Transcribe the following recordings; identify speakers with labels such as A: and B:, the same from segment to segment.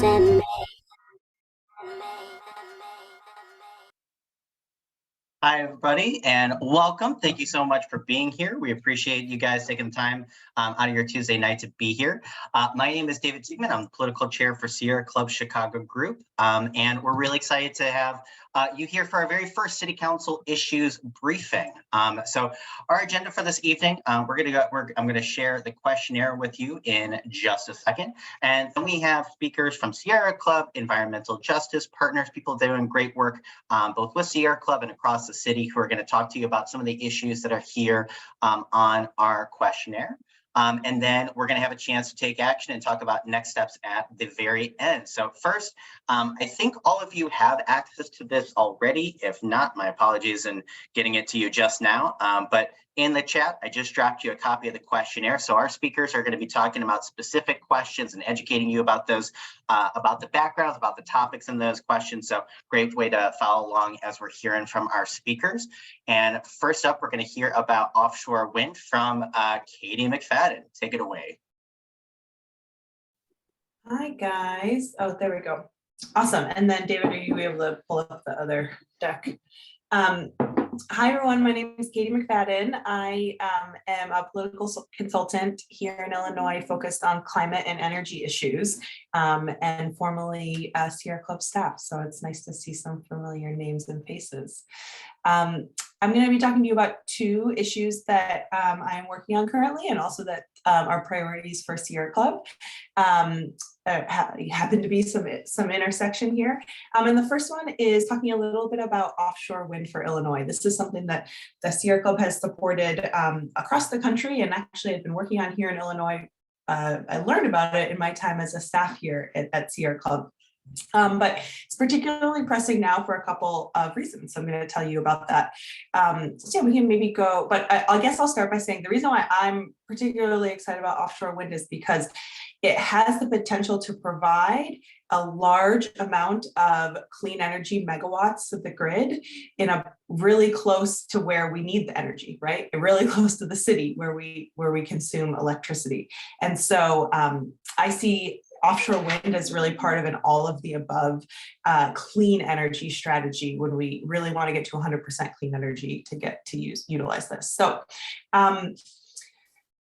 A: Hi, everybody, and welcome. Thank you so much for being here. We appreciate you guys taking the time out of your Tuesday night to be here. My name is David Siegman. I'm the political chair for Sierra Club Chicago Group, and we're really excited to have you here for our very first City Council issues briefing. So our agenda for this evening, I'm going to share the questionnaire with you in just a second, and then we have speakers from Sierra Club, environmental justice partners, people doing great work both with Sierra Club and across the city, who are going to talk to you about some of the issues that are here on our questionnaire. And then we're going to have a chance to take action and talk about next steps at the very end. So first, I think all of you have access to this already. If not, my apologies in getting it to you just now. But in the chat, I just dropped you a copy of the questionnaire. So our speakers are going to be talking about specific questions and educating you about those, about the backgrounds, about the topics in those questions. So great way to follow along as we're hearing from our speakers. And first up, we're going to hear about offshore wind from Katie McFadden. Take it away.
B: Hi, guys. Oh, there we go. Awesome. And then David, are you able to pull up the other deck? Hi, everyone. My name is Katie McFadden. I am a political consultant here in Illinois focused on climate and energy issues, and formerly Sierra Club staff. So it's nice to see some familiar names and faces. I'm going to be talking to you about two issues that I'm working on currently, and also that are priorities for Sierra Club. Happen to be some intersection here. And the first one is talking a little bit about offshore wind for Illinois. This is something that the Sierra Club has supported across the country, and actually I've been working on here in Illinois. I learned about it in my time as a staff here at Sierra Club. But it's particularly pressing now for a couple of reasons. So I'm going to tell you about that. So yeah, we can maybe go, but I guess I'll start by saying the reason why I'm particularly excited about offshore wind is because it has the potential to provide a large amount of clean energy megawatts to the grid in a really close to where we need the energy, right? Really close to the city where we consume electricity. And so I see offshore wind is really part of an all of the above clean energy strategy when we really want to get to 100% clean energy to get to utilize this. So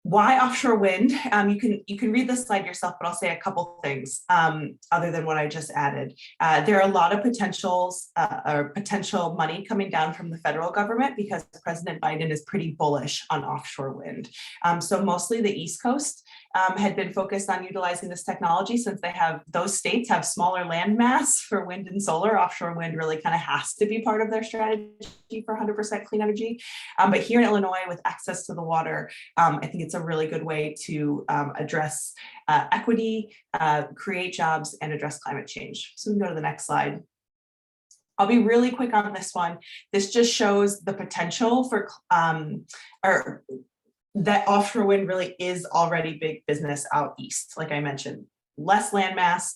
B: why offshore wind? You can read this slide yourself, but I'll say a couple things other than what I just added. There are a lot of potentials or potential money coming down from the federal government because President Biden is pretty bullish on offshore wind. So mostly the East Coast had been focused on utilizing this technology since those states have smaller land mass for wind and solar. Offshore wind really kind of has to be part of their strategy for 100% clean energy. But here in Illinois, with access to the water, I think it's a really good way to address equity, create jobs, and address climate change. So we can go to the next slide. I'll be really quick on this one. This just shows the potential for that offshore wind really is already big business out east, like I mentioned. Less land mass,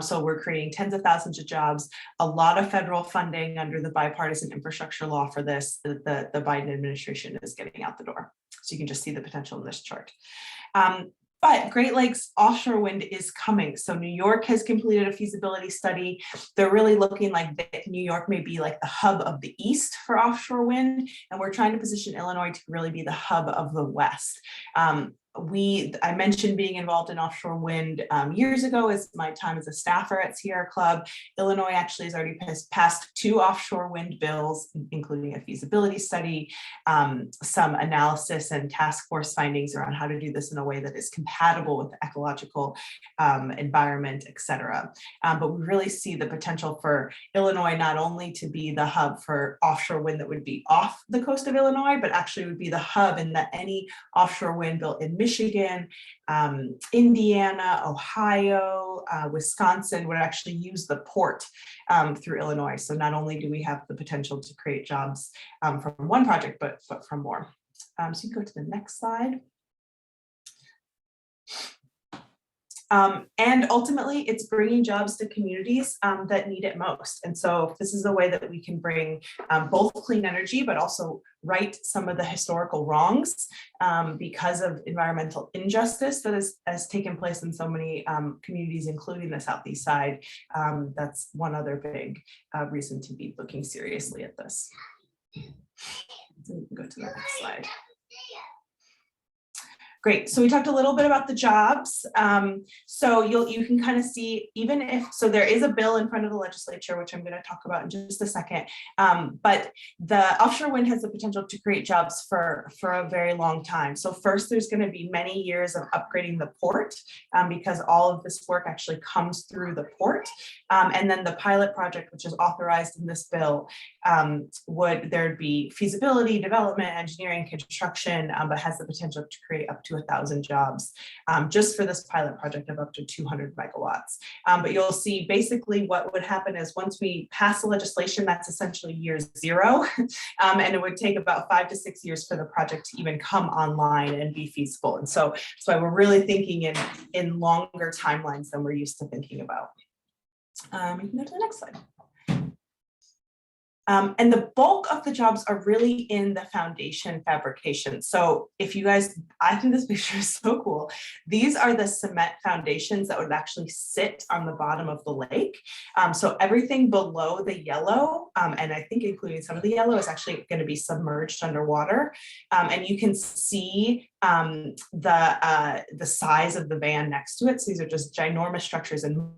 B: so we're creating tens of thousands of jobs, a lot of federal funding under the bipartisan infrastructure law for this, the Biden administration is getting out the door. So you can just see the potential in this chart. But Great Lakes offshore wind is coming. So New York has completed a feasibility study. They're really looking like New York may be like the hub of the East for offshore wind. And we're trying to position Illinois to really be the hub of the West. I mentioned being involved in offshore wind years ago as my time as a staffer at Sierra Club. Illinois actually has already passed 2 offshore wind bills, including a feasibility study, some analysis and task force findings around how to do this in a way that is compatible with the ecological environment, et cetera. But we really see the potential for Illinois not only to be the hub for offshore wind that would be off the coast of Illinois, but actually would be the hub in that any offshore wind built in Michigan, Indiana, Ohio, Wisconsin would actually use the port through Illinois. So not only do we have the potential to create jobs from one project, but from more. So you can go to the next slide. And ultimately, it's bringing jobs to communities that need it most. And so this is a way that we can bring both clean energy, but also right some of the historical wrongs because of environmental injustice that has taken place in so many communities, including the Southeast side. That's one other big reason to be looking seriously at this. So we can go to the next slide. Great. So we talked a little bit about the jobs. So you can kind of see, even if, so there is a bill in front of the legislature, which I'm going to talk about in just a second. But the offshore wind has the potential to create jobs for a very long time. So first, there's going to be many years of upgrading the port because all of this work actually comes through the port. And then the pilot project, which is authorized in this bill, there'd be feasibility, development, engineering, construction, but has the potential to create up to 1,000 jobs just for this pilot project of up to 200 megawatts. But you'll see basically what would happen is once we pass the legislation, that's essentially year zero. And it would take about 5 to 6 years for the project to even come online and be feasible. And so that's why we're really thinking in longer timelines than we're used to thinking about. You can go to the next slide. And the bulk of the jobs are really in the foundation fabrication. So if you guys, I think this picture is so cool. These are the cement foundations that would actually sit on the bottom of the lake. So everything below the yellow, and I think including some of the yellow, is actually going to be submerged underwater. And you can see the size of the van next to it. So these are just ginormous structures, and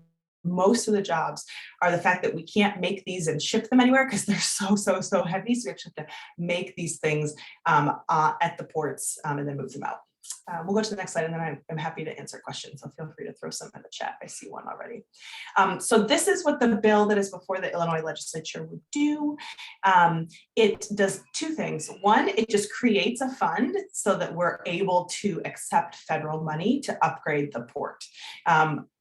B: most of the jobs are the fact that we can't make these and ship them anywhere because they're so heavy. So we actually have to make these things at the ports and then move them out. We'll go to the next slide, and then I'm happy to answer questions. So feel free to throw some in the chat. I see one already. So this is what the bill that is before the Illinois legislature would do. It does two things. One, it just creates a fund so that we're able to accept federal money to upgrade the port.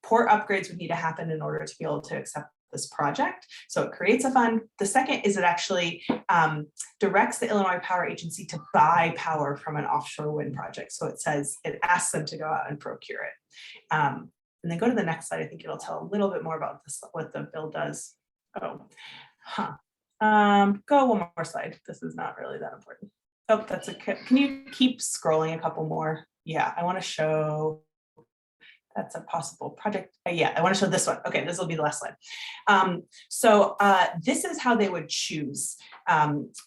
B: Port upgrades would need to happen in order to be able to accept this project. So it creates a fund. The second is it actually directs the Illinois Power Agency to buy power from an offshore wind project. So it says, it asks them to go out and procure it. And then go to the next slide. I think it'll tell a little bit more about this, what the bill does. Go one more slide. This is not really that important. Oh, that's a, can you keep scrolling a couple more? Yeah, I want to show, that's a possible project. Yeah, I want to show this one. Okay, this will be the last slide. So this is how they would choose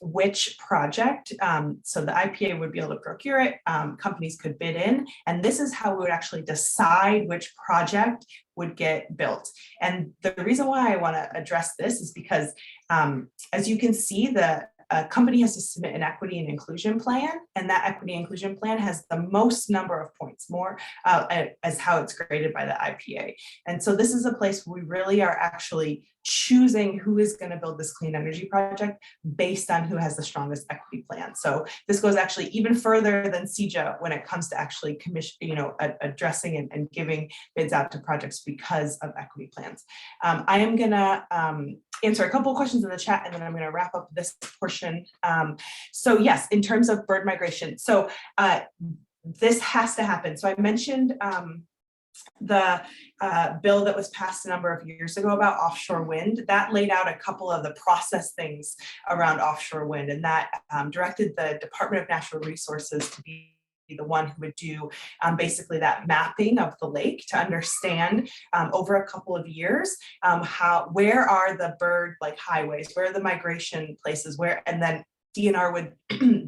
B: which project. So the IPA would be able to procure it. Companies could bid in, and this is how we would actually decide which project would get built. And the reason why I want to address this is because, as you can see, a company has to submit an equity and inclusion plan, and that equity and inclusion plan has the most number of points, more as how it's graded by the IPA. And so this is a place where we really are actually choosing who is going to build this clean energy project based on who has the strongest equity plan. So this goes actually even further than CEJA when it comes to actually commission, addressing and giving bids out to projects because of equity plans. I am going to answer a couple of questions in the chat, and then I'm going to wrap up this portion. So yes, in terms of bird migration, so this has to happen. So I mentioned the bill that was passed a number of years ago about offshore wind. That laid out a couple of the process things around offshore wind, and that directed the Department of Natural Resources to be the one who would do basically that mapping of the lake to understand over a couple of years where are the bird highways, where are the migration places, where, and then DNR would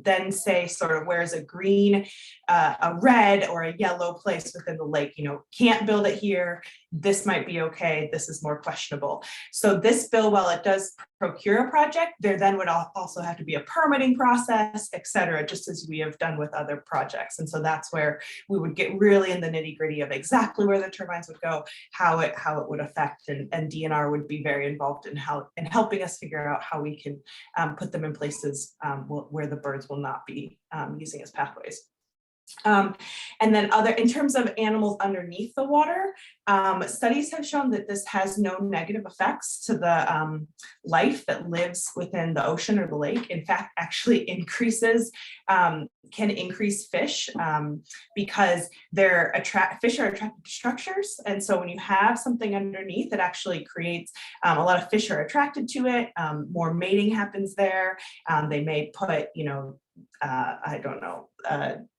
B: then say sort of where's a green, a red, or a yellow place within the lake, can't build it here, this might be okay, this is more questionable. So this bill, while it does procure a project, there then would also have to be a permitting process, et cetera, just as we have done with other projects. And so that's where we would get really in the nitty gritty of exactly where the turbines would go, how it would affect, and DNR would be very involved in helping us figure out how we can put them in places where the birds will not be using as pathways. And then in terms of animals underneath the water, studies have shown that this has no negative effects to the life that lives within the ocean or the lake. In fact, actually increases, can increase fish because fish are attracted to structures. And so when you have something underneath, it actually creates a lot of fish are attracted to it. More mating happens there. They may put, I don't know,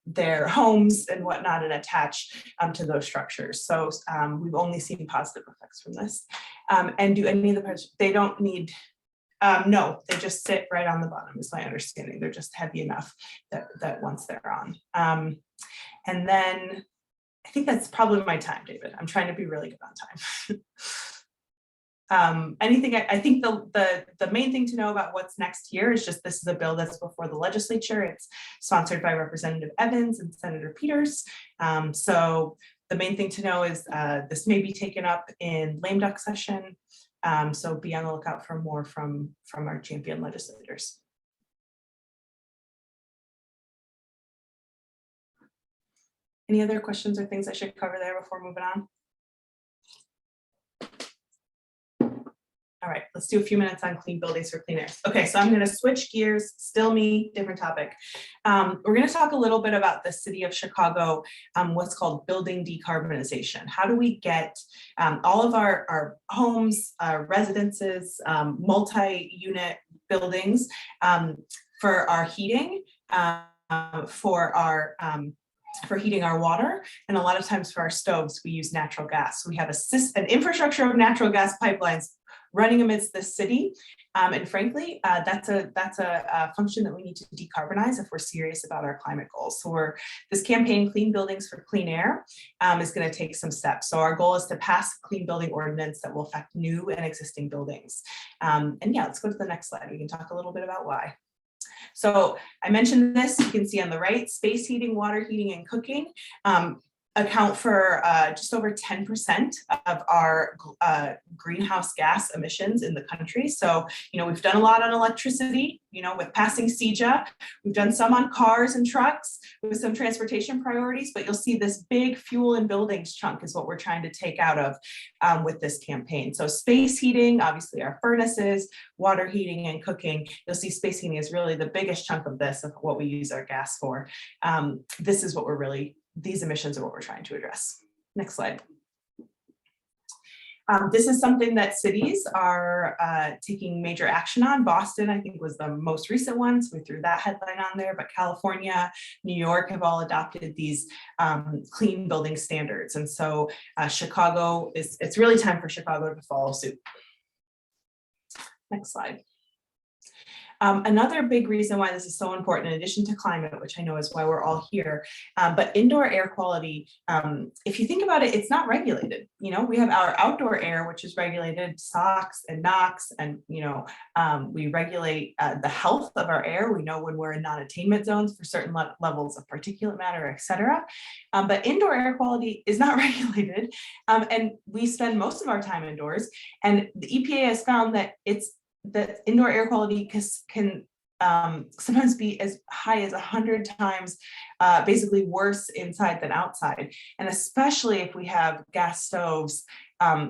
B: their homes and whatnot and attach to those structures. So we've only seen positive effects from this. And do any of the parts, they don't need, no, they just sit right on the bottom is my understanding. They're just heavy enough that once they're on. And then I think that's probably my time, David. I'm trying to be really good on time. Anything, I think the main thing to know about what's next here is just this is a bill that's before the legislature. It's sponsored by Representative Evans and Senator Peters. So the main thing to know is this may be taken up in lame duck session. So be on the lookout for more from our champion legislators. Any other questions or things I should cover there before moving on? All right, let's do a few minutes on clean buildings for clean air. Okay, so I'm going to switch gears, still me, different topic. We're going to talk a little bit about the city of Chicago, what's called building decarbonization. How do we get all of our homes, residences, multi-unit buildings for our heating, for heating our water, and a lot of times for our stoves, we use natural gas. So we have an infrastructure of natural gas pipelines running amidst the city. And frankly, that's a function that we need to decarbonize if we're serious about our climate goals. So this campaign, Clean Buildings for Clean Air, is going to take some steps. So our goal is to pass a clean building ordinance that will affect new and existing buildings. And yeah, let's go to the next slide. We can talk a little bit about why. So I mentioned this, you can see on the right, space heating, water heating, and cooking account for just over 10% of our greenhouse gas emissions in the country. So, we've done a lot on electricity, with passing CEJA. We've done some on cars and trucks with some transportation priorities, but you'll see this big fuel and buildings chunk is what we're trying to take out of with this campaign. So space heating, obviously our furnaces, water heating and cooking. You'll see space heating is really the biggest chunk of this, of what we use our gas for. This is what these emissions are what we're trying to address. Next slide. This is something that cities are taking major action on. Boston, I think, was the most recent one, so we threw that headline on there, but California, New York have all adopted these clean building standards. And so Chicago, it's really time for Chicago to follow suit. Next slide. Another big reason why this is so important, in addition to climate, which I know is why we're all here, but indoor air quality, if you think about it, it's not regulated. We have our outdoor air, which is regulated, SOx and NOx, and we regulate the health of our air. We know when we're in non-attainment zones for certain levels of particulate matter, et cetera. But indoor air quality is not regulated, and we spend most of our time indoors. And the EPA has found that indoor air quality can sometimes be as high as 100 times basically worse inside than outside. And especially if we have gas stoves,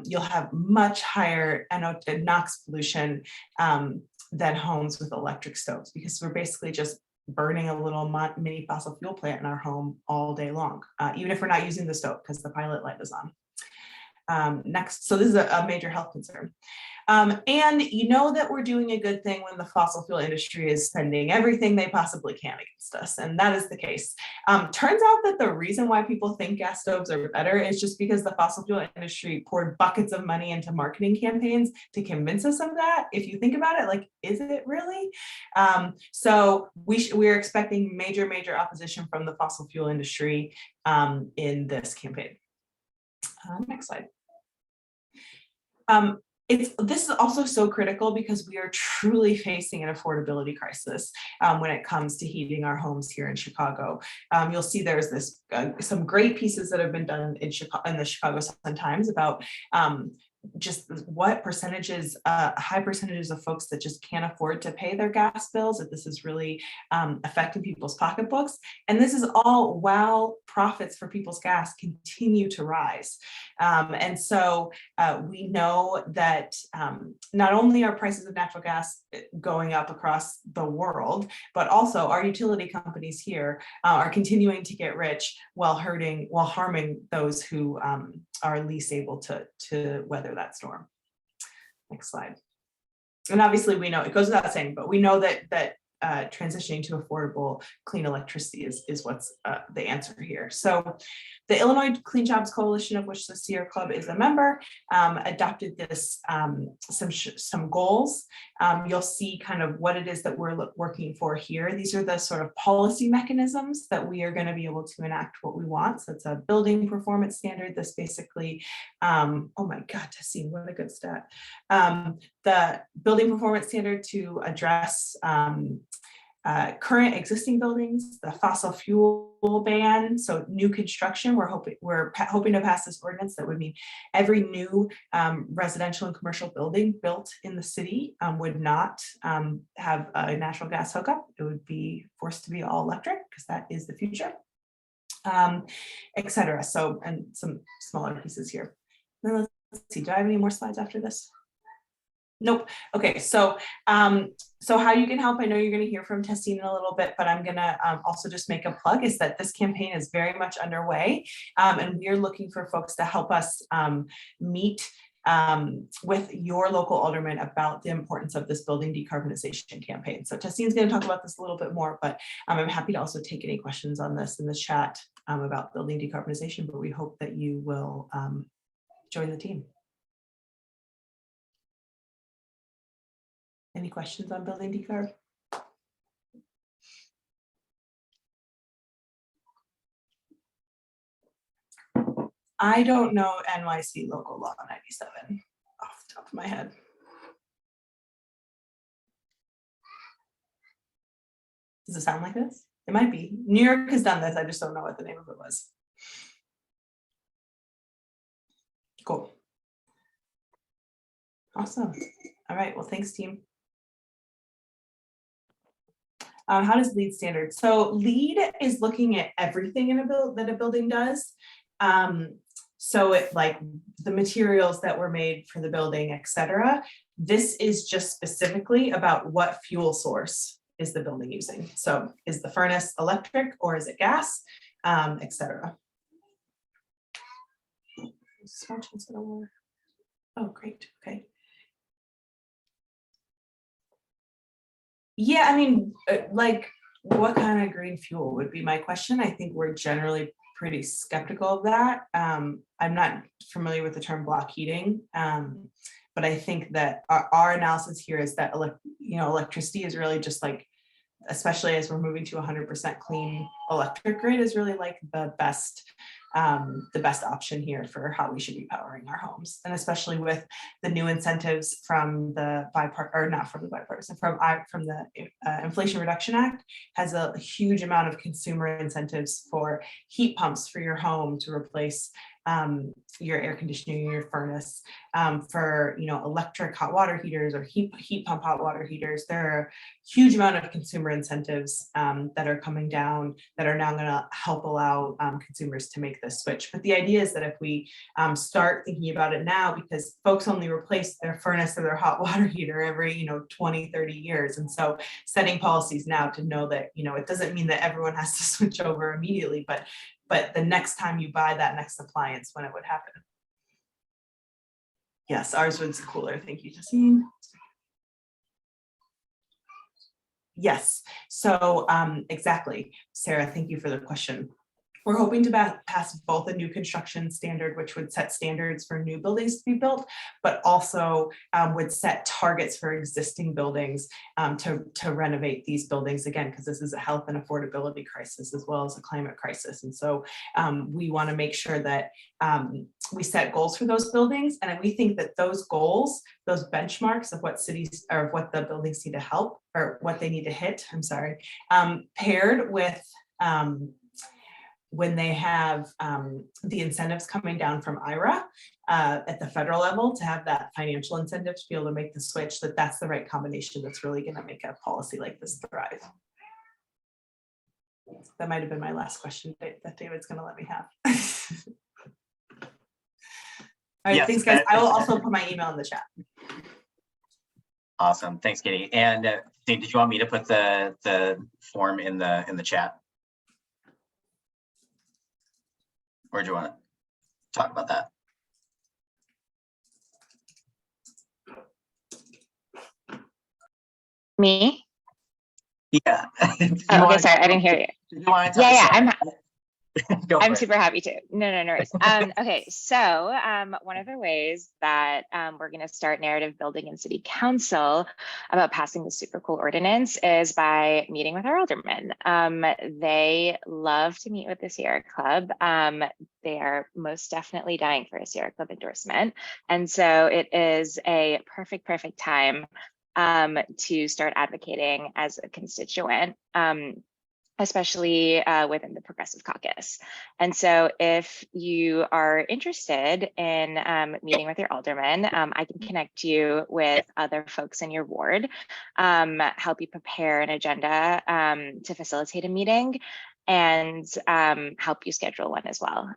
B: you'll have much higher NO and NOx pollution than homes with electric stoves, because we're basically just burning a little mini fossil fuel plant in our home all day long, even if we're not using the stove because the pilot light is on. Next, so this is a major health concern. And that we're doing a good thing when the fossil fuel industry is spending everything they possibly can against us. And that is the case. Turns out that the reason why people think gas stoves are better is just because the fossil fuel industry poured buckets of money into marketing campaigns to convince us of that. If you think about it, is it really? So we're expecting major opposition from the fossil fuel industry in this campaign. Next slide. This is also so critical because we are truly facing an affordability crisis when it comes to heating our homes here in Chicago. You'll see there's some great pieces that have been done in the Chicago Sun-Times about just what percentages, high percentages of folks that just can't afford to pay their gas bills, that this is really affecting people's pocketbooks. And this is all while profits for people's gas continue to rise. And so we know that not only are prices of natural gas going up across the world, but also our utility companies here are continuing to get rich while harming those who are least able to weather that storm. Next slide. And obviously we know, it goes without saying, but we know that transitioning to affordable clean electricity is what's the answer here. So the Illinois Clean Jobs Coalition, of which the Sierra Club is a member, adopted this some goals. You'll see kind of what it is that we're working for here. These are the sort of policy mechanisms that we are going to be able to enact what we want. So it's a building performance standard. This basically, oh my God, Tassine, what a good stat. The building performance standard to address current existing buildings, the fossil fuel ban, so new construction. We're hoping to pass this ordinance that would mean every new residential and commercial building built in the city would not have a natural gas hookup. It would be forced to be all electric because that is the future, et cetera. So, and some smaller pieces here. Then let's see, do I have any more slides after this? Nope. Okay, so so how you can help, I know you're going to hear from Tassine in a little bit, but I'm going to also just make a plug, is that this campaign is very much underway, and we are looking for folks to help us meet with your local alderman about the importance of this building decarbonization campaign. So Tassine's going to talk about this a little bit more, but I'm happy to also take any questions on this in the chat about building decarbonization, but we hope that you will join the team. Any questions on building decarb? I don't know NYC local law 97 off the top of my head. Does it sound like this? It might be. New York has done this. I just don't know what the name of it was. Cool. Awesome. All right. Well, thanks, team. How does LEED standard? So LEED is looking at everything in that a building does. So it, like the materials that were made for the building, et cetera. This is just specifically about what fuel source is the building using. So is the furnace electric or is it gas, et cetera. Oh, great. Okay. Yeah, I mean, like, what kind of green fuel would be my question. I think we're generally pretty skeptical of that. I'm not familiar with the term block heating, but I think that our analysis here is that electricity is really just like, especially as we're moving to 100% clean electric grid, is really like the best option here for how we should be powering our homes. And especially with the new incentives from the Inflation Reduction Act, has a huge amount of consumer incentives for heat pumps for your home to replace your air conditioning, your furnace, for electric hot water heaters or heat pump hot water heaters. There are a huge amount of consumer incentives that are coming down that are now going to help allow consumers to make this switch. But the idea is that if we start thinking about it now, because folks only replace their furnace or their hot water heater every 20, 30 years. And so setting policies now to know that it doesn't mean that everyone has to switch over immediately, but the next time you buy that next appliance, when it would happen. Yes, ours was cooler. Thank you, Tassine. Yes, so exactly, Sarah, thank you for the question. We're hoping to pass both a new construction standard, which would set standards for new buildings to be built, but also would set targets for existing buildings to renovate these buildings again, because this is a health and affordability crisis as well as a climate crisis. And so we want to make sure that we set goals for those buildings. And we think that those goals, those benchmarks of what cities or what the buildings need to help or what they need to hit, paired with when they have the incentives coming down from IRA, at the federal level to have that financial incentive to be able to make the switch, that's the right combination that's really going to make a policy like this thrive. That might have been my last question that David's going to let me have. All right,
A: Yes,
B: thanks, guys. I will also put my email in the chat.
A: Awesome, thanks, Katie. And Dave, did you want me to put the form in the chat, or do you want to talk about that?
C: Me?
A: Yeah.
C: Oh, okay, sorry, I didn't hear you.
A: Did you want to
C: Yeah, I'm
A: it.
C: super happy to. No worries. Okay, so one of the ways that we're going to start narrative building in City Council about passing the super cool ordinance is by meeting with our aldermen. They love to meet with the Sierra Club. They are most definitely dying for a Sierra Club endorsement, and so it is a perfect time to start advocating as a constituent. Especially within the Progressive Caucus. And so if you are interested in meeting with your alderman, I can connect you with other folks in your ward, help you prepare an agenda to facilitate a meeting, and help you schedule one as well.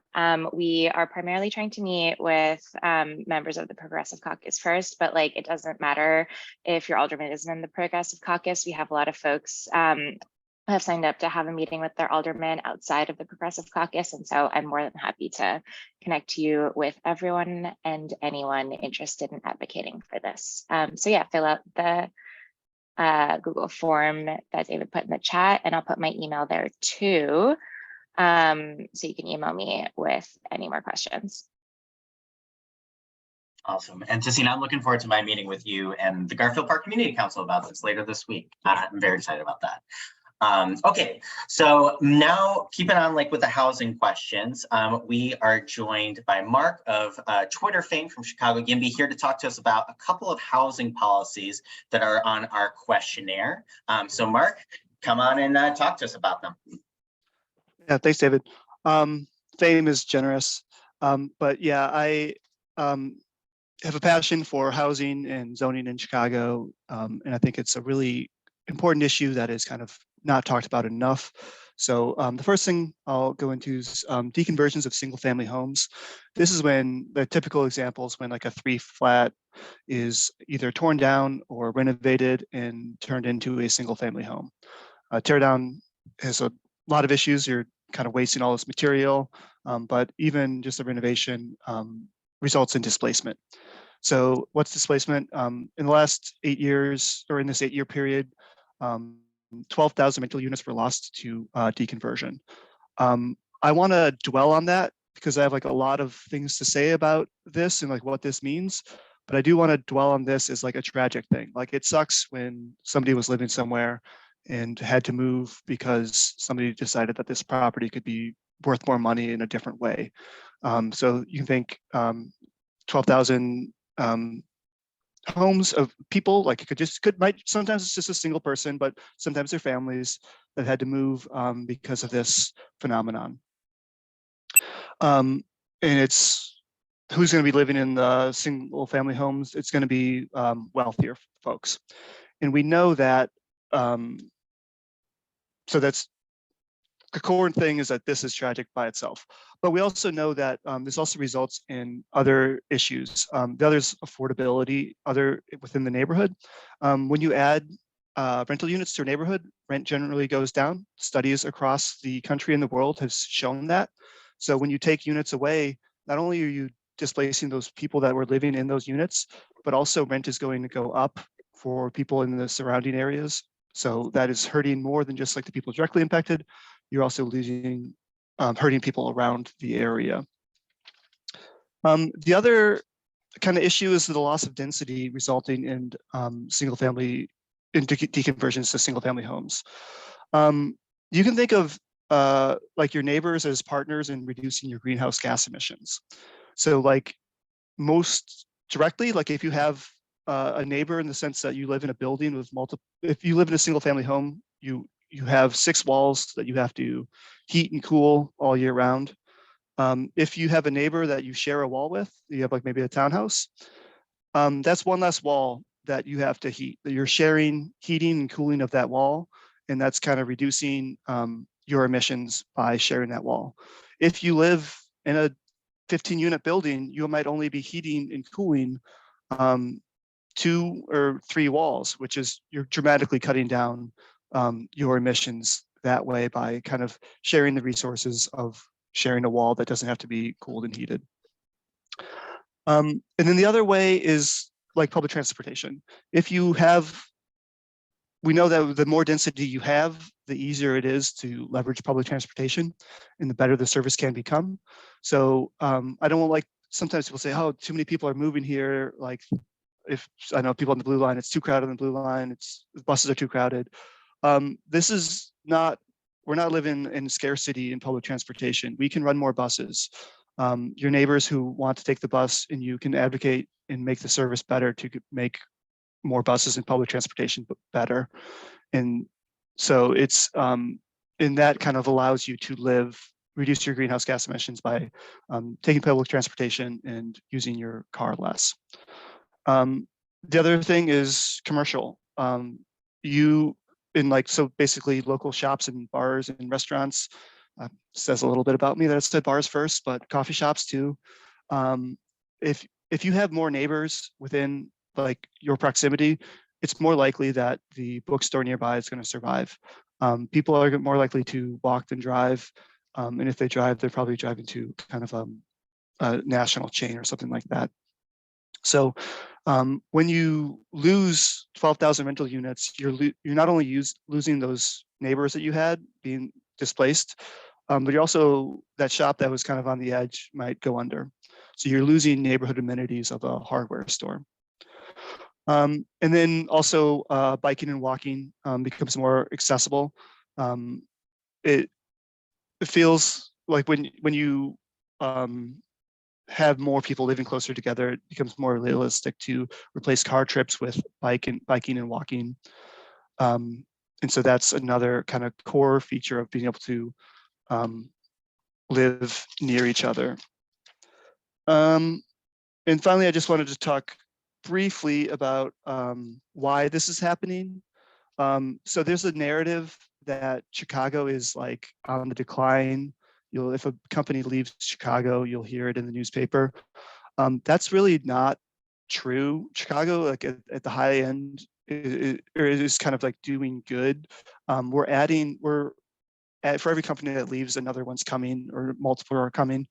C: We are primarily trying to meet with members of the Progressive Caucus first, but like it doesn't matter if your alderman isn't in the Progressive Caucus. We have a lot of folks have signed up to have a meeting with their alderman outside of the Progressive Caucus. And so I'm more than happy to connect you with everyone and anyone interested in advocating for this. So yeah, fill out the Google form that David put in the chat, and I'll put my email there too. So you can email me with any more questions.
A: Awesome. And Tessina, I'm looking forward to my meeting with you and the Garfield Park Community Council about this later this week. I'm very excited about that. Okay, so now keeping on like with the housing questions, we are joined by Mark of Twitter fame from Chicago YIMBY here to talk to us about a couple of housing policies that are on our questionnaire. So Mark, come on and talk to us about them.
D: Yeah, thanks, David. Fame is generous, but yeah, I have a passion for housing and zoning in Chicago, and I think it's a really important issue that is kind of not talked about enough. So the first thing I'll go into is deconversions of single family homes. This is when the typical examples when like a 3-flat is either torn down or renovated and turned into a single family home. Tear down has a lot of issues. You're kind of wasting all this material, but even just the renovation results in displacement. So what's displacement? In the last 8 years, or in this 8-year period, 12,000 rental units were lost to deconversion. I want to dwell on that because I have like a lot of things to say about this and like what this means, but I do want to dwell on this as like a tragic thing. Like it sucks when somebody was living somewhere and had to move because somebody decided that this property could be worth more money in a different way. So you can think 12,000 homes of people, like it might sometimes it's just a single person, but sometimes they're families that had to move because of this phenomenon. And it's who's going to be living in the single family homes. It's going to be wealthier folks, and we know that. So that's the core thing, is that this is tragic by itself, but we also know that this also results in other issues. The other is affordability, within the neighborhood. When you add rental units to a neighborhood, rent generally goes down. Studies across the country and the world have shown that. So when you take units away, not only are you displacing those people that were living in those units, but also rent is going to go up for people in the surrounding areas. So that is hurting more than just like the people directly impacted. You're also losing, hurting people around the area. The other kind of issue is the loss of density resulting in deconversions to single family homes. You can think of like your neighbors as partners in reducing your greenhouse gas emissions. So like most directly, like if you have a neighbor in the sense that you live in a building with if you live in a single family home, you have 6 walls that you have to heat and cool all year round. If you have a neighbor that you share a wall with, you have like maybe a townhouse, that's one less wall that you have to heat. You're sharing heating and cooling of that wall, and that's kind of reducing your emissions by sharing that wall. If you live in a 15-unit building, you might only be heating and cooling 2 or 3 walls, which is you're dramatically cutting down your emissions that way by kind of sharing the resources of sharing a wall that doesn't have to be cooled and heated. And then the other way is like public transportation. If you have, we know that the more density you have, the easier it is to leverage public transportation and the better the service can become. So I don't want, like, sometimes people say, oh, too many people are moving here. Like, if I know people on the Blue Line, it's too crowded on the Blue Line, the buses are too crowded. This is not, we're not living in scarcity in public transportation. We can run more buses. Your neighbors who want to take the bus, and you can advocate and make the service better to make more buses and public transportation better. And so it's, and that kind of allows you to reduce your greenhouse gas emissions by taking public transportation and using your car less. The other thing is commercial. So basically local shops and bars and restaurants, says a little bit about me that I said bars first, but coffee shops too. If you have more neighbors within like your proximity, it's more likely that the bookstore nearby is going to survive. People are more likely to walk than drive. And if they drive, they're probably driving to kind of a national chain or something like that. So when you lose 12,000 rental units, you're not only losing those neighbors that you had being displaced, but you're also, that shop that was kind of on the edge might go under. So you're losing neighborhood amenities of a hardware store. And then also biking and walking becomes more accessible. It feels like when you have more people living closer together, it becomes more realistic to replace car trips with biking and walking. And so that's another kind of core feature of being able to live near each other. And finally, I just wanted to talk briefly about why this is happening. So there's a narrative that Chicago is like on the decline. If a company leaves Chicago, you'll hear it in the newspaper. That's really not true. Chicago, like at the high end, is kind of like doing good. For every company that leaves, another one's coming, or multiple are coming.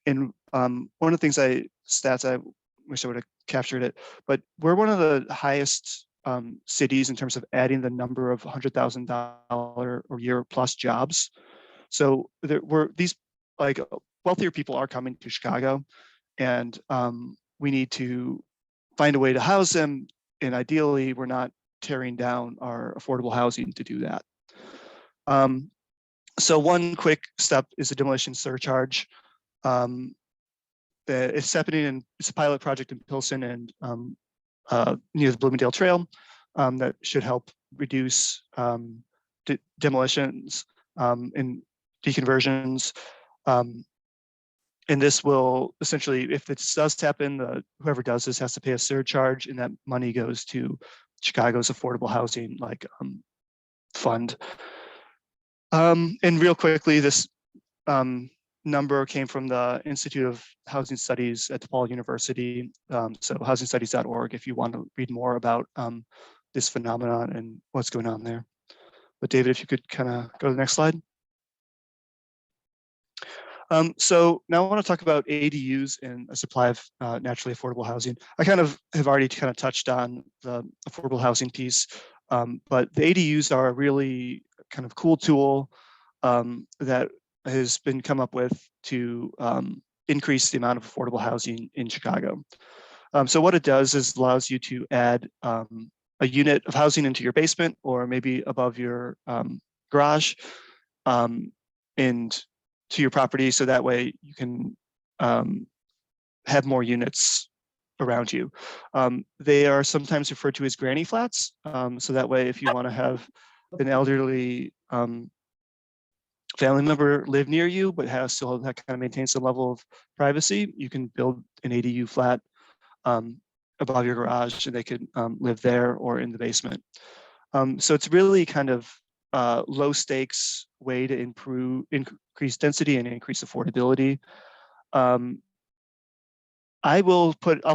D: And one of the things stats, I wish I would have captured it, but we're one of the highest cities in terms of adding the number of $100,000 or year plus jobs. So these like wealthier people are coming to Chicago, and we need to find a way to house them. And ideally, we're not tearing down our affordable housing to do that. So one quick step is a demolition surcharge. It's happening, and it's a pilot project in Pilsen and near the Bloomingdale Trail that should help reduce demolitions and deconversions. And this will essentially, if it does happen, whoever does this has to pay a surcharge, and that money goes to Chicago's affordable housing fund. And real quickly, this number came from the Institute of Housing Studies at DePaul University. So housingstudies.org if you want to read more about this phenomenon and what's going on there. But David, if you could kind of go to the next slide. So now I want to talk about ADUs and a supply of naturally affordable housing. I kind of have already kind of touched on the affordable housing piece, but the ADUs are a really kind of cool tool that has been come up with to increase the amount of affordable housing in Chicago. So what it does is allows you to add a unit of housing into your basement or maybe above your garage and to your property, so that way you can have more units around you. They are sometimes referred to as granny flats. So that way, if you want to have an elderly family member live near you, but still kind of maintain some level of privacy, you can build an ADU flat above your garage, and they could live there or in the basement. So it's really kind of low stakes way to increase density and increase affordability. I'll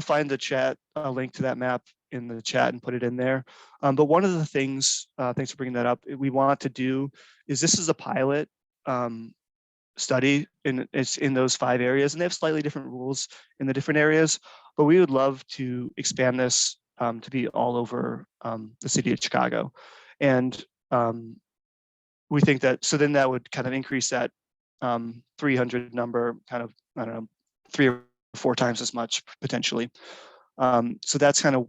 D: find a link to that map in the chat and put it in there. But one of the things, thanks for bringing that up, we want to do is this is a pilot study, and it's in those 5 areas, and they have slightly different rules in the different areas, but we would love to expand this to be all over the city of Chicago. And we think that, so then that would kind of increase that 300 number, kind of, I don't know, 3 or 4 times as much potentially. So that's kind of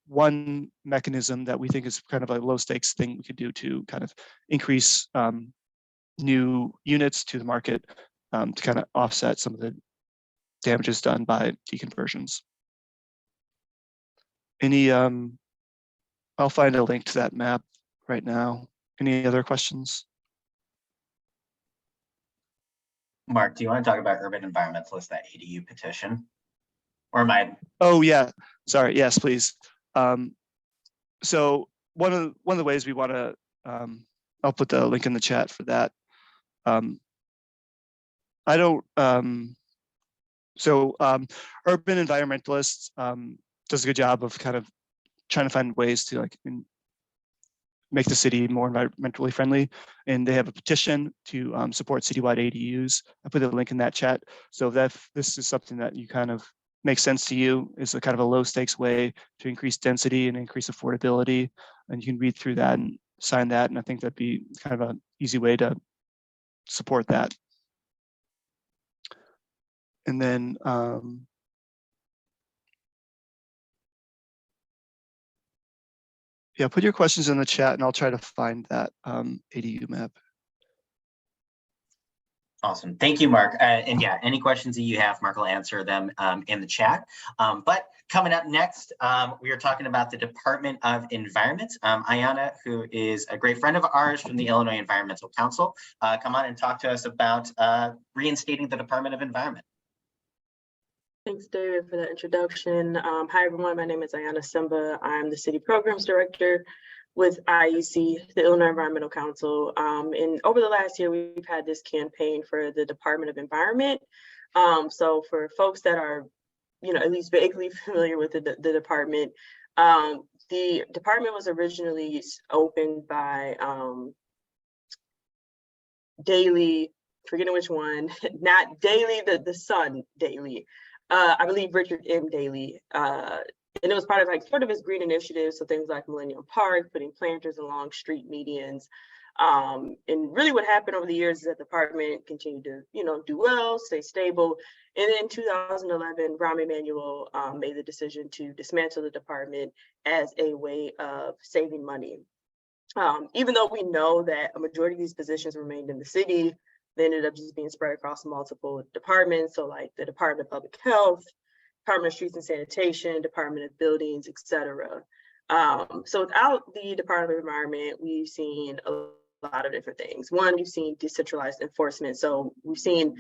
D: one mechanism that we think is kind of a low stakes thing we could do to kind of increase new units to the market to kind of offset some of the damages done by deconversions. I'll find a link to that map right now. Any other questions?
A: Mark, do you want to talk about urban environmentalists, that ADU petition? Or am I?
D: Oh yeah, sorry. Yes, please. So one of the ways we want to, I'll put the link in the chat for that. Urban environmentalists does a good job of kind of trying to find ways to make the city more environmentally friendly, and they have a petition to support citywide ADUs. I put the link in that chat. So if this is something that you kind of makes sense to you, is a kind of a low stakes way to increase density and increase affordability, and you can read through that and sign that, and I think that'd be kind of an easy way to support that. And then yeah, put your questions in the chat and I'll try to find that ADU map.
A: Awesome. Thank you, Mark. And yeah, any questions that you have, Mark will answer them in the chat. But coming up next, we are talking about the Department of Environment. Ayana, who is a great friend of ours from the Illinois Environmental Council, come on and talk to us about reinstating the Department of Environment.
E: Thanks, David, for that introduction. Hi, everyone. My name is Ayana Simba. I'm the City Programs Director with IEC, the Illinois Environmental Council. And over the last year, we've had this campaign for the Department of Environment. So for folks that are, at least vaguely familiar with the department, the department was originally opened by Daley, forgetting which one, not Daley, the son Daley. I believe Richard M. Daley, and it was part of sort of his green initiative. So things like Millennium Park, putting planters along street medians. And really what happened over the years is that the department continued to, do well, stay stable. And then in 2011, Rahm Emanuel made the decision to dismantle the department as a way of saving money. Even though we know that a majority of these positions remained in the city, they ended up just being spread across multiple departments. So like the Department of Public Health, Department of Streets and Sanitation, Department of Buildings, et cetera. So without the Department of Environment, we've seen a lot of different things. One, we've seen decentralized enforcement. So we've seen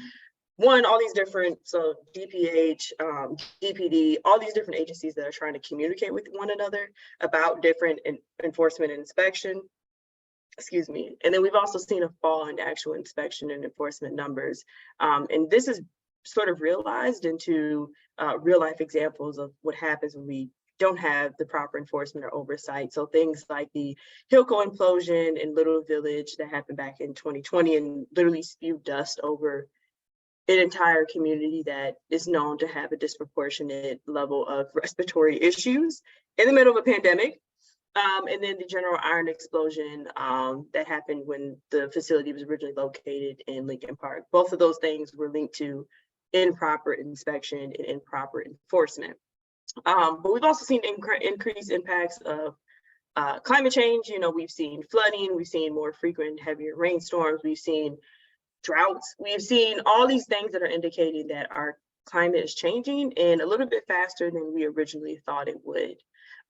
E: all these different, so DPH, DPD, all these different agencies that are trying to communicate with one another about different enforcement and inspection. Excuse me. And then we've also seen a fall in actual inspection and enforcement numbers. And this is sort of realized into real life examples of what happens when we don't have the proper enforcement or oversight. So things like the Hilco implosion in Little Village that happened back in 2020 and literally spewed dust over an entire community that is known to have a disproportionate level of respiratory issues in the middle of a pandemic. And then the General Iron explosion that happened when the facility was originally located in Lincoln Park. Both of those things were linked to improper inspection and improper enforcement. But we've also seen increased impacts of climate change. We've seen flooding, we've seen more frequent, heavier rainstorms, we've seen droughts, we've seen all these things that are indicating that our climate is changing and a little bit faster than we originally thought it would.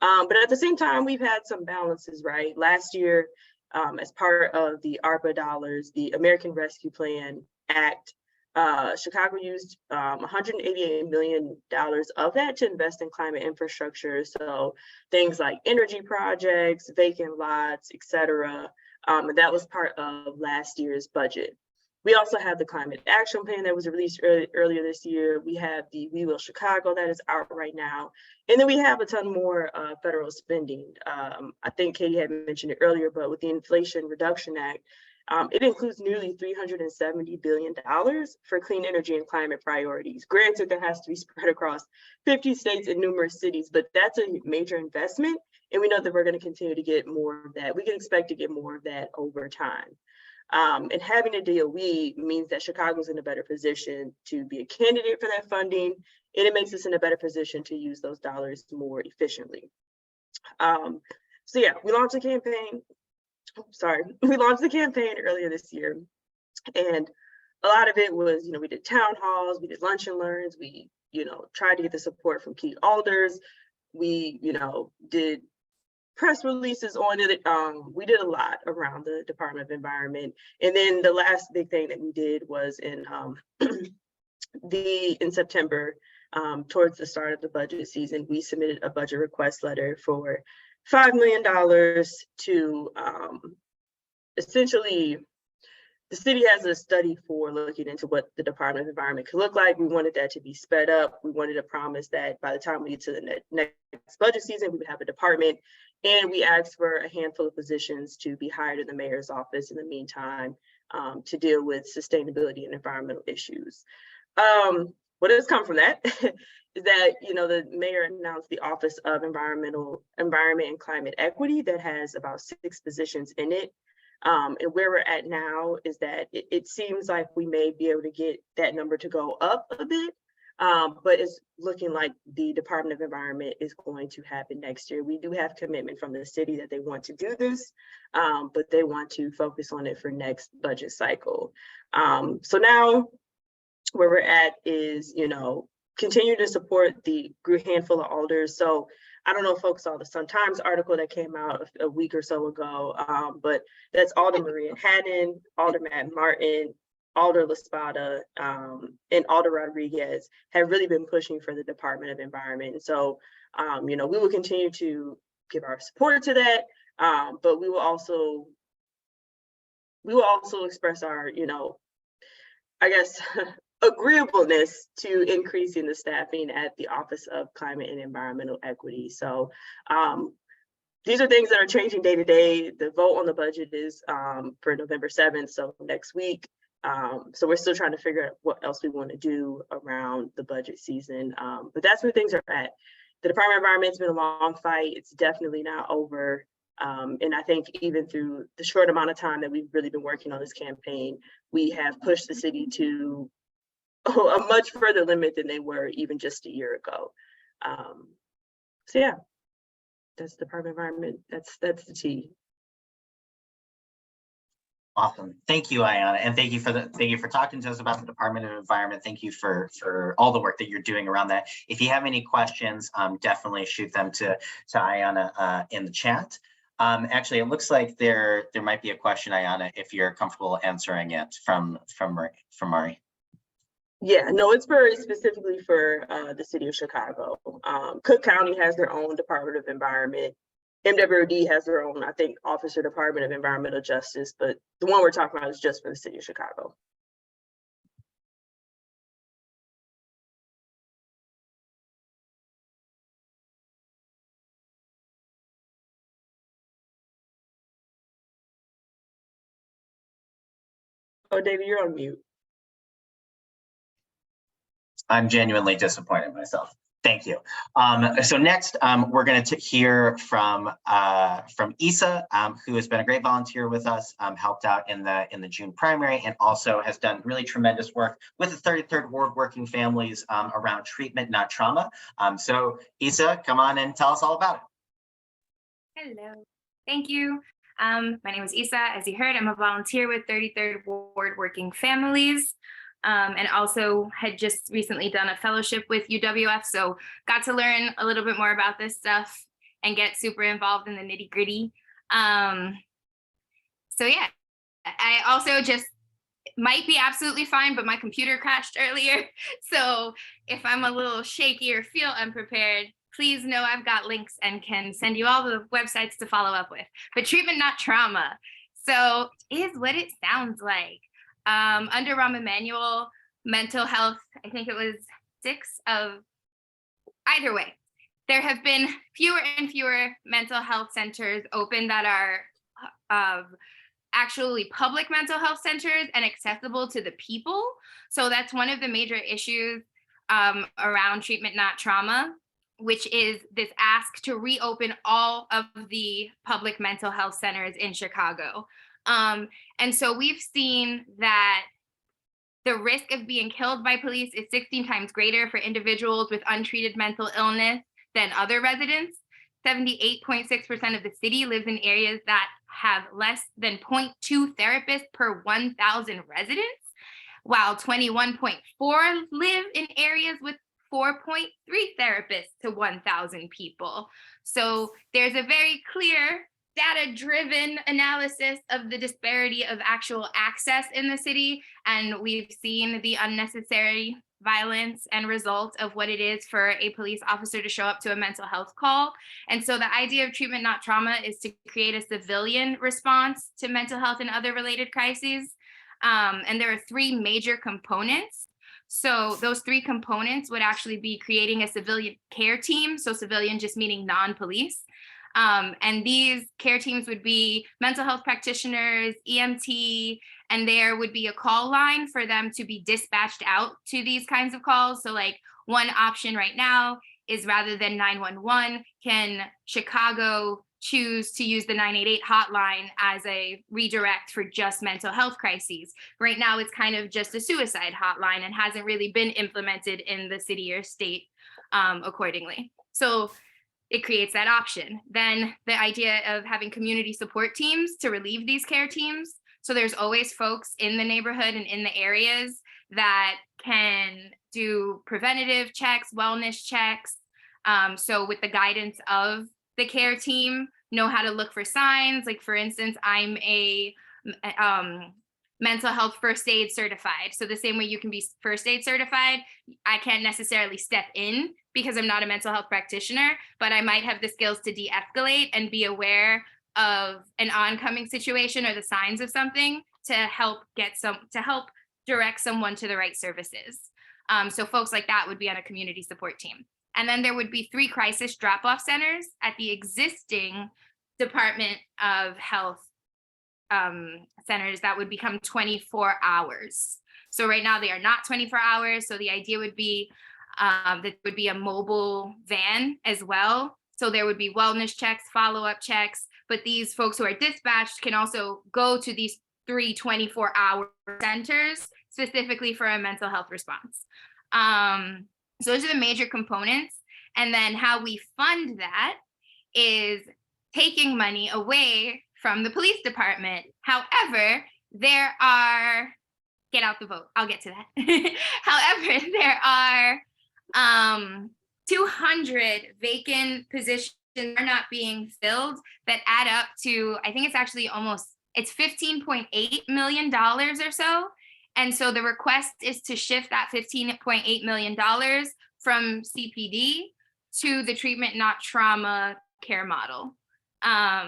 E: But at the same time, we've had some balances, right? Last year, as part of the ARPA dollars, the American Rescue Plan Act. Chicago used $188 million of that to invest in climate infrastructure. So things like energy projects, vacant lots, et cetera. And that was part of last year's budget. We also have the Climate Action Plan that was released earlier this year. We have the We Will Chicago that is out right now. And then we have a ton more federal spending. I think Katie had mentioned it earlier, but with the Inflation Reduction Act, it includes nearly $370 billion for clean energy and climate priorities. Granted, that has to be spread across 50 states and numerous cities, but that's a major investment. And we know that we're going to continue to get more of that. We can expect to get more of that over time. And having a DOE means that Chicago's in a better position to be a candidate for that funding, and it makes us in a better position to use those dollars more efficiently. So yeah, we launched a campaign. We launched the campaign earlier this year, and a lot of it was, we did town halls, we did lunch and learns, we, tried to get the support from key alders, we, did press releases on it. We did a lot around the Department of Environment, and then the last big thing that we did was in September, towards the start of the budget season, we submitted a budget request letter for $5 million to essentially, the city has a study for looking into what the Department of Environment could look like. We wanted that to be sped up. We wanted to promise that by the time we get to the next budget season, we would have a department. And we asked for a handful of positions to be hired in the mayor's office in the meantime, to deal with sustainability and environmental issues. What has come from that is that, the mayor announced the Office of Environment and Climate Equity that has about 6 positions in it. And where we're at now is that it seems like we may be able to get that number to go up a bit, but it's looking like the Department of Environment is going to happen next year. We do have commitment from the city that they want to do this, but they want to focus on it for next budget cycle. So now where we're at is, continue to support the handful of alders. So I don't know if folks saw the Sun-Times article that came out a week or so ago, but that's Alder Maria Haddon, Alder Matt Martin, Alder LaSpada, and Alder Rodriguez have really been pushing for the Department of Environment. And so, we will continue to give our support to that, but we will also express our, I guess, agreeableness to increasing the staffing at the Office of Climate and Environmental Equity. So these are things that are changing day to day. The vote on the budget is for November 7th, so next week. So we're still trying to figure out what else we want to do around the budget season. But that's where things are at. The Department of Environment's been a long fight. It's definitely not over. And I think even through the short amount of time that we've really been working on this campaign, we have pushed the city to a much further limit than they were even just a year ago. So yeah, that's the Department of Environment. That's the T.
A: Awesome. Thank you, Ayanna, and thank you for talking to us about the Department of Environment. Thank you for all the work that you're doing around that. If you have any questions, definitely shoot them to Ayanna in the chat. Actually, it looks like there might be a question, Ayanna, if you're comfortable answering it from Mari.
E: Yeah, no, it's specifically for the city of Chicago. Cook County has their own Department of Environment. MWD has their own, I think, Office or Department of Environmental Justice, but the one we're talking about is just for the city of Chicago. Oh, David, you're on mute.
A: I'm genuinely disappointed myself. Thank you. So next, we're going to hear from Isa, who has been a great volunteer with us, helped out in the June primary, and also has done really tremendous work with the 33rd Ward Working Families around treatment, not trauma. So Isa, come on and tell us all about it.
F: Hello, thank you. My name is Isa. As you heard, I'm a volunteer with 33rd Ward Working Families. And also had just recently done a fellowship with UWF, so got to learn a little bit more about this stuff and get super involved in the nitty gritty. So yeah, I also just might be absolutely fine, but my computer crashed earlier. So if I'm a little shaky or feel unprepared, please know I've got links and can send you all the websites to follow up with. But treatment, not trauma. So is what it sounds like. Under Rahm Emanuel, mental health, I think it was 6 of, either way, there have been fewer and fewer mental health centers open that are actually public mental health centers and accessible to the people. So that's one of the major issues around treatment, not trauma, which is this ask to reopen all of the public mental health centers in Chicago. And so we've seen that the risk of being killed by police is 16 times greater for individuals with untreated mental illness than other residents. 78.6% of the city lives in areas that have less than 0.2 therapists per 1,000 residents, while 21.4 live in areas with 4.3 therapists to 1,000 people. So there's a very clear data-driven analysis of the disparity of actual access in the city, and we've seen the unnecessary violence and result of what it is for a police officer to show up to a mental health call. And so the idea of treatment, not trauma, is to create a civilian response to mental health and other related crises. And there are 3 major components. So those 3 components would actually be creating a civilian care team. So civilian just meaning non-police. And these care teams would be mental health practitioners, EMT, and there would be a call line for them to be dispatched out to these kinds of calls. So like one option right now is, rather than 911, can Chicago choose to use the 988 hotline as a redirect for just mental health crises? Right now, it's kind of just a suicide hotline and hasn't really been implemented in the city or state accordingly. So it creates that option. Then the idea of having community support teams to relieve these care teams. So there's always folks in the neighborhood and in the areas that can do preventative checks, wellness checks. So with the guidance of the care team, know how to look for signs. Like for instance, I'm a mental health first aid certified. So the same way you can be first aid certified, I can't necessarily step in because I'm not a mental health practitioner, but I might have the skills to de-escalate and be aware of an oncoming situation or the signs of something to help direct someone to the right services. So folks like that would be on a community support team. And then there would be 3 crisis drop-off centers at the existing Department of Health centers that would become 24 hours. So right now they are not 24 hours. So the idea would be that would be a mobile van as well. So there would be wellness checks, follow-up checks, but these folks who are dispatched can also go to these 3 24-hour centers specifically for a mental health response. So those are the major components. And then how we fund that is taking money away from the police department. However, there are, get out the vote, I'll get to that. However, there are 200 vacant positions are not being filled that add up to, I think it's actually it's $15.8 million or so. And so the request is to shift that $15.8 million from CPD to the treatment, not trauma care model.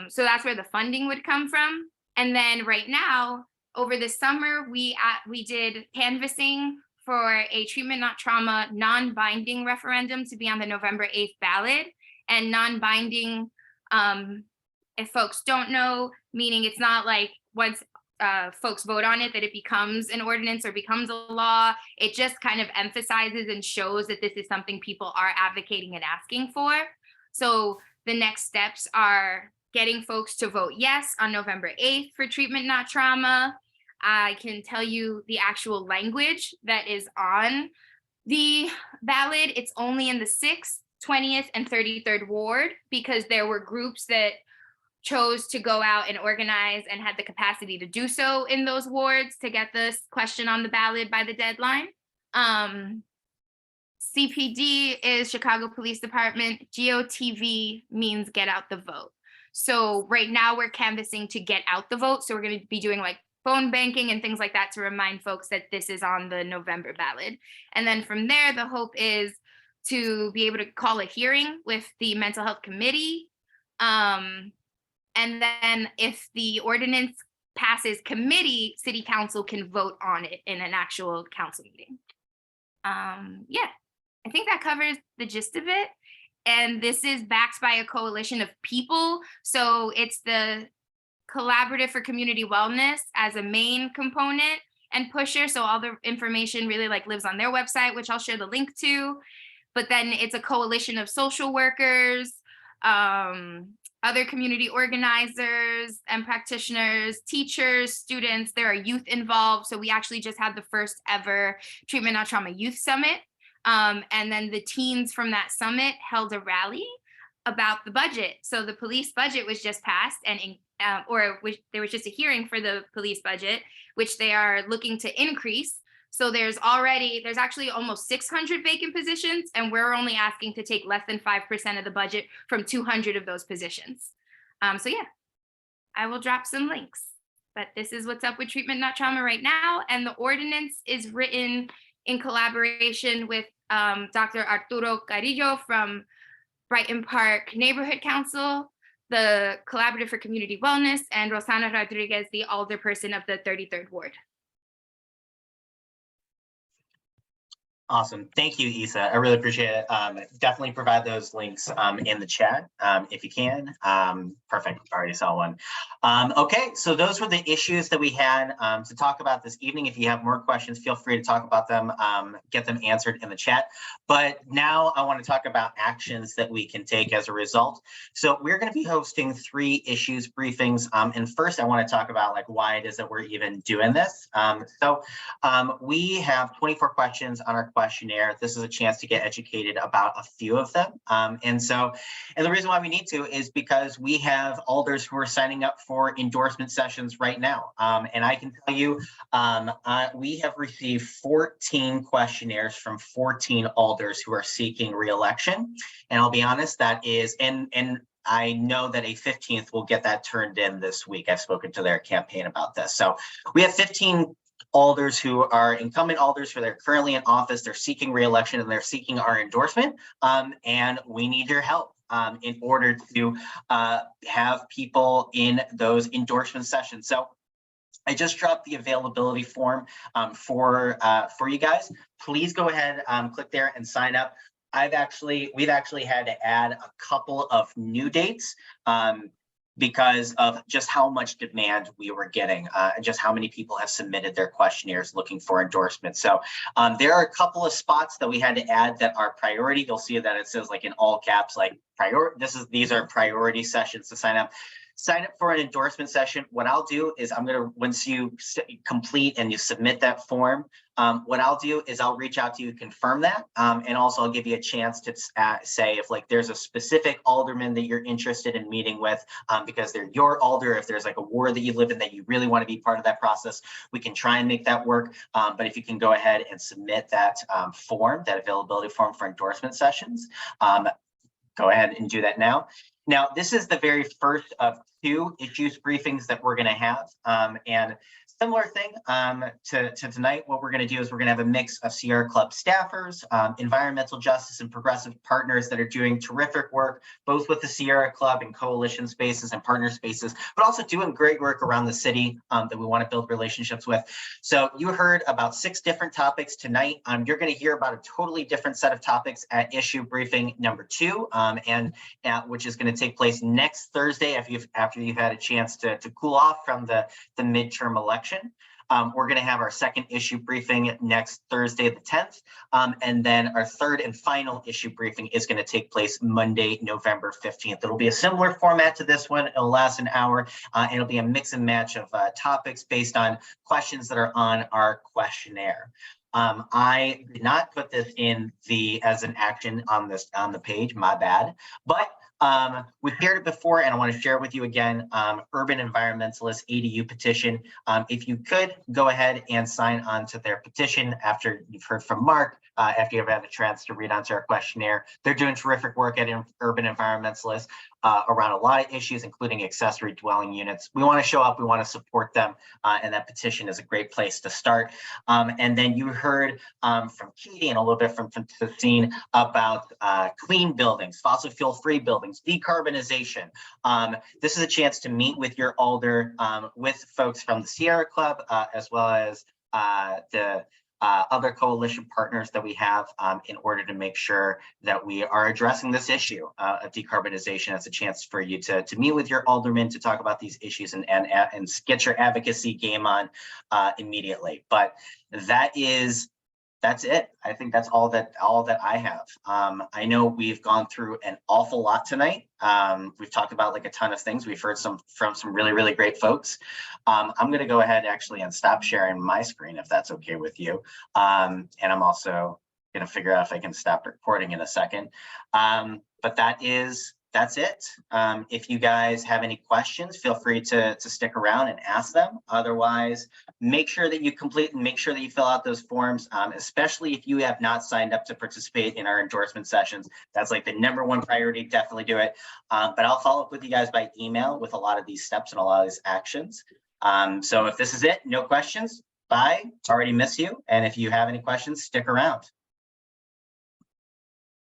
F: So that's where the funding would come from. And then right now, over the summer, we did canvassing for a treatment, not trauma, non-binding referendum to be on the November 8th ballot. And non-binding, if folks don't know, meaning it's not like once folks vote on it that it becomes an ordinance or becomes a law. It just kind of emphasizes and shows that this is something people are advocating and asking for. So the next steps are getting folks to vote yes on November 8th for treatment, not trauma. I can tell you the actual language that is on the ballot. It's only in the 6th, 20th, and 33rd ward because there were groups that chose to go out and organize and had the capacity to do so in those wards to get this question on the ballot by the deadline. CPD is Chicago Police Department. GOTV means get out the vote. So right now we're canvassing to get out the vote. So we're going to be doing like phone banking and things like that to remind folks that this is on the November ballot. And then from there, the hope is to be able to call a hearing with the mental health committee. And then if the ordinance passes committee, city council can vote on it in an actual council meeting. Yeah, I think that covers the gist of it. And this is backed by a coalition of people. So it's the Collaborative for Community Wellness as a main component and pusher. So all the information really like lives on their website, which I'll share the link to. But then it's a coalition of social workers, other community organizers and practitioners, teachers, students. There are youth involved. So we actually just had the first ever Treatment Not Trauma Youth Summit. And then the teens from that summit held a rally about the budget. So the police budget was just passed, and there was just a hearing for the police budget, which they are looking to increase. So there's actually almost 600 vacant positions, and we're only asking to take less than 5% of the budget from 200 of those positions. So yeah, I will drop some links, but this is what's up with Treatment Not Trauma right now. And the ordinance is written in collaboration with Dr. Arturo Carrillo from Brighton Park Neighborhood Council, the Collaborative for Community Wellness, and Rosana Rodriguez, the alderperson of the 33rd Ward.
A: Awesome. Thank you, Isa. I really appreciate it. Definitely provide those links in the chat if you can. Perfect. Already saw one. Okay, so those were the issues that we had to talk about this evening. If you have more questions, feel free to talk about them, get them answered in the chat. But now I want to talk about actions that we can take as a result. So we're going to be hosting 3 issues briefings. And first, I want to talk about like why it is that we're even doing this. We have 24 questions on our questionnaire. This is a chance to get educated about a few of them. And the reason why we need to is because we have alders who are signing up for endorsement sessions right now. And I can tell you, we have received 14 questionnaires from 14 alders who are seeking re-election. And I'll be honest, that is, and I know that a 15th will get that turned in this week. I've spoken to their campaign about this. So we have 15 alders who are incumbent alders who are currently in office. They're seeking re-election and they're seeking our endorsement. And we need your help in order to have people in those endorsement sessions. So I just dropped the availability form for you guys. Please go ahead, click there and sign up. We've actually had to add a couple of new dates because of just how much demand we were getting, just how many people have submitted their questionnaires looking for endorsements. So there are a couple of spots that we had to add that are priority. You'll see that it says like in all caps, like these are priority sessions to sign up. Sign up for an endorsement session. What I'll do is once you complete and you submit that form, what I'll do is I'll reach out to you, confirm that, and also I'll give you a chance to say if like there's a specific alderman that you're interested in meeting with because they're your alder, if there's like a ward that you live in that you really want to be part of that process, we can try and make that work. But if you can go ahead and submit that form, that availability form for endorsement sessions, go ahead and do that now. Now, this is the very first of 2 issues briefings that we're going to have. And similar thing to tonight, what we're going to do is we're going to have a mix of Sierra Club staffers, environmental justice and progressive partners that are doing terrific work, both with the Sierra Club and coalition spaces and partner spaces, but also doing great work around the city that we want to build relationships with. So you heard about 6 different topics tonight. You're going to hear about a totally different set of topics at issue briefing number 2, which is going to take place next Thursday after you've had a chance to cool off from the midterm election. We're going to have our second issue briefing next Thursday, the 10th. And then our third and final issue briefing is going to take place Monday, November 15th. It'll be a similar format to this one. It'll last an hour. And it'll be a mix and match of topics based on questions that are on our questionnaire. I did not put this in as an action on the page, my bad, but we've shared it before and I want to share it with you again. Urban Environmentalist ADU petition. If you could go ahead and sign on to their petition after you've heard from Mark, after you've had a chance to read onto our questionnaire. They're doing terrific work at Urban Environmentalists around a lot of issues, including accessory dwelling units. We want to show up, we want to support them, and that petition is a great place to start. And then you heard from Katie and a little bit from Tassine about clean buildings, fossil fuel-free buildings, decarbonization. This is a chance to meet with your alder, with folks from the Sierra Club, as well as the other coalition partners that we have in order to make sure that we are addressing this issue of decarbonization. As a chance for you to meet with your alderman to talk about these issues and get your advocacy game on immediately. But that's it. I think that's all that I have. I know we've gone through an awful lot tonight. We've talked about like a ton of things. We've heard from some really, really great folks. I'm going to go ahead actually and stop sharing my screen if that's okay with you. And I'm also going to figure out if I can stop recording in a second. But that's it. If you guys have any questions, feel free to stick around and ask them. Otherwise, make sure that you complete and make sure that you fill out those forms, especially if you have not signed up to participate in our endorsement sessions. That's like the #1 priority. Definitely do it. But I'll follow up with you guys by email with a lot of these steps and a lot of these actions. So if this is it, no questions, bye. Already miss you. And if you have any questions, stick around.